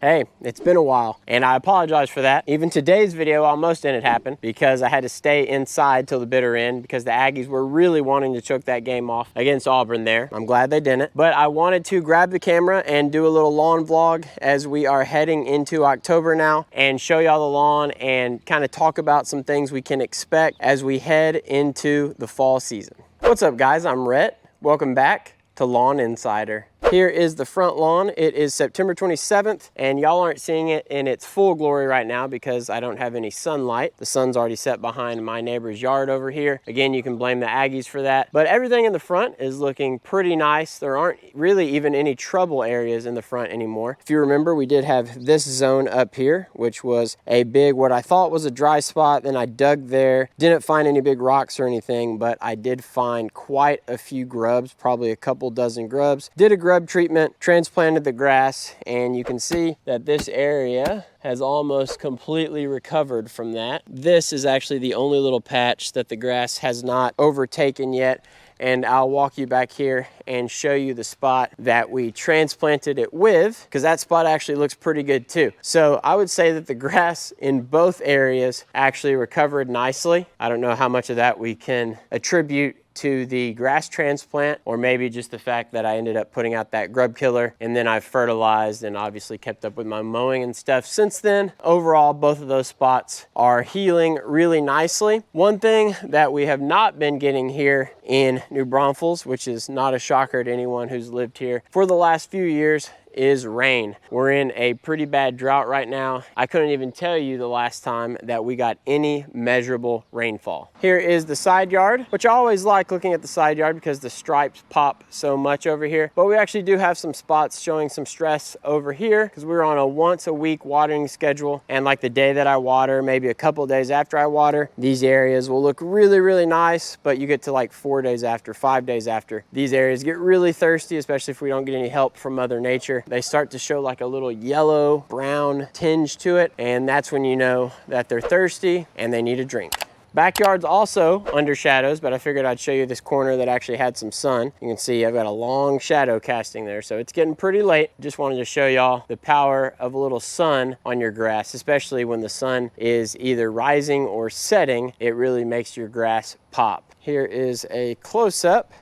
Hey, it's been a while, and I apologize for that. Even today's video almost didn't happen because I had to stay inside till the bitter end because the Aggies were really wanting to choke that game off against Auburn there. I'm glad they didn't. But I wanted to grab the camera and do a little lawn vlog as we are heading into October now and show y'all the lawn and kind of talk about some things we can expect as we head into the fall season. What's up, guys? I'm Rhett. Welcome back to Lawn Insider. Here is the front lawn. It is September 27th, and y'all aren't seeing it in its full glory right now because I don't have any sunlight. The sun's already set behind my neighbor's yard over here. Again, you can blame the Aggies for that, but everything in the front is looking pretty nice. There aren't really even any trouble areas in the front anymore. If you remember, we did have this zone up here, which was a big, what I thought was a dry spot. Then I dug there, didn't find any big rocks or anything, but I did find quite a few grubs, probably a couple dozen grubs. Did a grub treatment, transplanted the grass, and you can see that this area has almost completely recovered from that. This is actually the only little patch that the grass has not overtaken yet, and I'll walk you back here and show you the spot that we transplanted it with, because that spot actually looks pretty good too. So I would say that the grass in both areas actually recovered nicely. I don't know how much of that we can attribute to the grass transplant, or maybe just the fact that I ended up putting out that grub killer and then I've fertilized and obviously kept up with my mowing and stuff since then. Overall, both of those spots are healing really nicely. One thing that we have not been getting here in New Braunfels, which is not a shocker to anyone who's lived here for the last few years, is rain. We're in a pretty bad drought right now. I couldn't even tell you the last time that we got any measurable rainfall. Here is the side yard, which I always like looking at the side yard because the stripes pop so much over here. But we actually do have some spots showing some stress over here because we're on a once a week watering schedule. And like the day that I water, maybe a couple days after I water, these areas will look really, really nice. But you get to like 4 days after, 5 days after, these areas get really thirsty, especially if we don't get any help from Mother Nature. They start to show like a little yellow brown tinge to it, and that's when you know that they're thirsty and they need a drink. Backyard's also under shadows, but I figured I'd show you this corner that actually had some sun. You can see I've got a long shadow casting there, so it's getting pretty late. Just wanted to show y'all the power of a little sun on your grass, especially when the sun is either rising or setting. It really makes your grass pop. Here is a close-up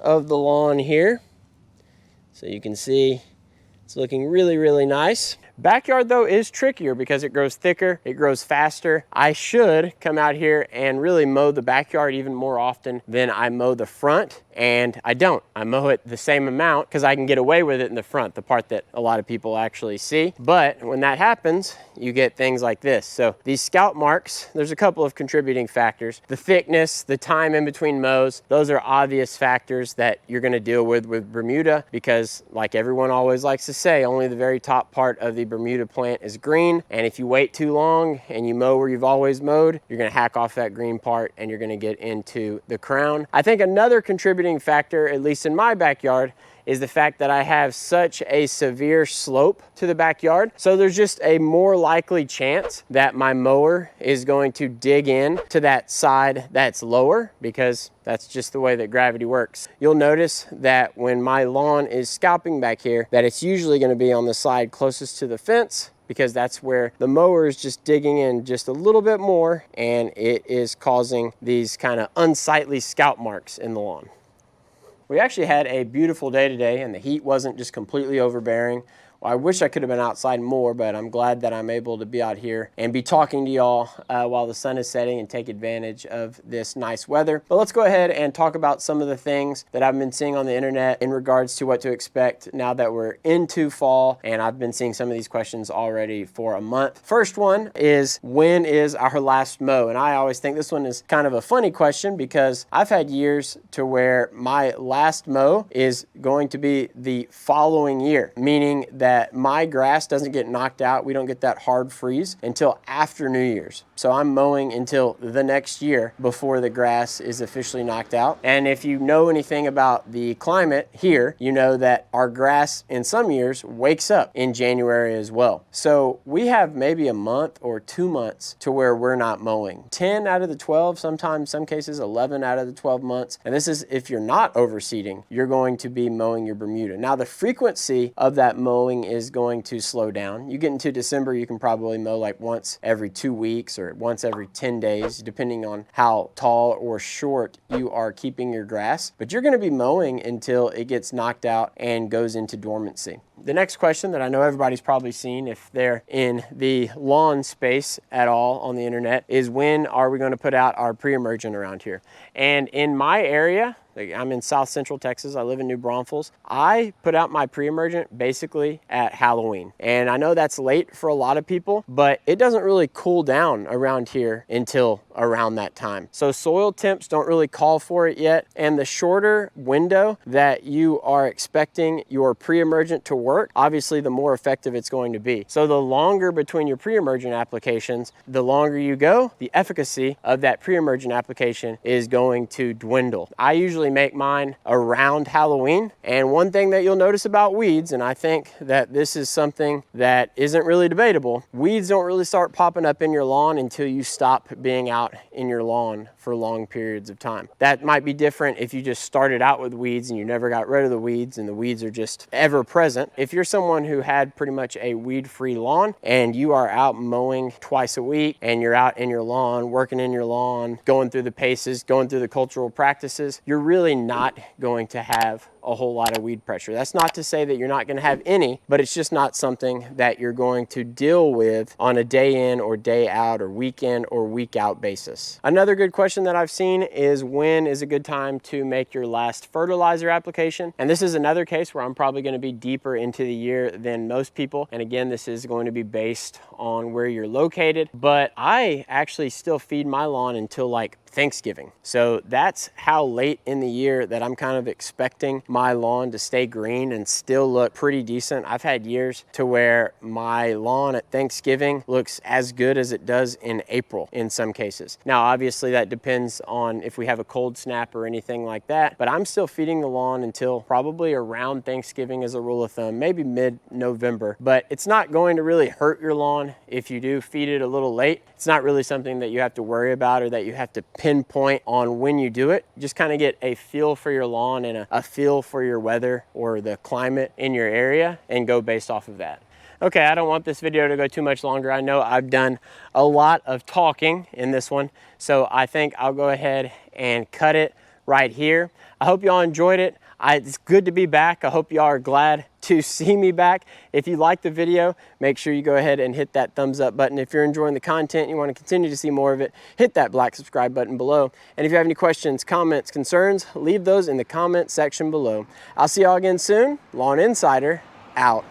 of the lawn here. So you can see it's looking really, really nice. Backyard though is trickier because it grows thicker, it grows faster. I should come out here and really mow the backyard even more often than I mow the front, and I don't. I mow it the same amount because I can get away with it in the front, the part that a lot of people actually see. But when that happens, you get things like this. So these scalp marks, there's a couple of contributing factors. The thickness, the time in between mows, those are obvious factors that you're gonna deal with Bermuda because, like everyone always likes to say, only the very top part of the Bermuda plant is green, and if you wait too long and you mow where you've always mowed, you're gonna hack off that green part and you're gonna get into the crown. I think another contributing factor, at least in my backyard, is the fact that I have such a severe slope to the backyard. So there's just a more likely chance that my mower is going to dig in to that side that's lower because that's just the way that gravity works. You'll notice that when my lawn is scalping back here, that it's usually gonna be on the side closest to the fence because that's where the mower is just digging in just a little bit more, and it is causing these kind of unsightly scalp marks in the lawn. We actually had a beautiful day today, and the heat wasn't just completely overbearing. Well, I wish I could have been outside more, but I'm glad that I'm able to be out here and be talking to y'all while the sun is setting and take advantage of this nice weather. But let's go ahead and talk about some of the things that I've been seeing on the internet in regards to what to expect now that we're into fall, and I've been seeing some of these questions already for a month. First one is, when is our last mow? And I always think this one is kind of a funny question because I've had years to where my last mow is going to be the following year, meaning that my grass doesn't get knocked out. We don't get that hard freeze until after New Year's. So I'm mowing until the next year before the grass is officially knocked out. And if you know anything about the climate here, you know that our grass in some years wakes up in January as well. So we have maybe a month or 2 months to where we're not mowing. 10 out of the 12, sometimes some cases 11 out of the 12 months. And this is if you're not overseeding, you're going to be mowing your Bermuda. Now the frequency of that mowing mowing is going to slow down. You get into December, you can probably mow like once every 2 weeks or once every 10 days, depending on how tall or short you are keeping your grass. But you're going to be mowing until it gets knocked out and goes into dormancy. The next question that I know everybody's probably seen if they're in the lawn space at all on the internet is, when are we going to put out our pre-emergent around here? And in my area, I'm in South Central Texas. I live in New Braunfels. I put out my pre-emergent basically at Halloween. And I know that's late for a lot of people, but it doesn't really cool down around here until around that time. So soil temps don't really call for it yet. And the shorter window that you are expecting your pre-emergent to work, obviously the more effective it's going to be. So the longer between your pre-emergent applications, the longer you go, the efficacy of that pre-emergent application is going to dwindle. I usually make mine around Halloween. And one thing that you'll notice about weeds, and I think that this is something that isn't really debatable, weeds don't really start popping up in your lawn until you stop being out in your lawn for long periods of time. That might be different if you just started out with weeds and you never got rid of the weeds and the weeds are just ever present. If you're someone who had pretty much a weed-free lawn and you are out mowing twice a week and you're out in your lawn, working in your lawn, going through the paces, going through the cultural practices, you're really not going to have a whole lot of weed pressure. That's not to say that you're not going to have any, but it's just not something that you're going to deal with on a day in or day out or week in or week out basis. Another good question that I've seen is, when is a good time to make your last fertilizer application? And this is another case where I'm probably going to be deeper into the year than most people. And again, this is going to be based on where you're located, but I actually still feed my lawn until like Thanksgiving. So that's how late in the year that I'm kind of expecting my lawn to stay green and still look pretty decent. I've had years to where my lawn at Thanksgiving looks as good as it does in April in some cases. Now, obviously that depends on if we have a cold snap or anything like that, but I'm still feeding the lawn until probably around Thanksgiving as a rule of thumb, maybe mid-November. But it's not going to really hurt your lawn if you do feed it a little late. It's not really something that you have to worry about or that you have to pinpoint on when you do it. Just kind of get a feel for your lawn and a feel for your weather or the climate in your area and go based off of that. Okay, I don't want this video to go too much longer. I know I've done a lot of talking in this one, so I think I'll go ahead and cut it right here. I hope y'all enjoyed it. It's good to be back. I hope y'all are glad to see me back. If you like the video, make sure you go ahead and hit that thumbs up button. If you're enjoying the content and you want to continue to see more of it, hit that black subscribe button below. And if you have any questions, comments, concerns, leave those in the comment section below. I'll see y'all again soon. Lawn Insider out.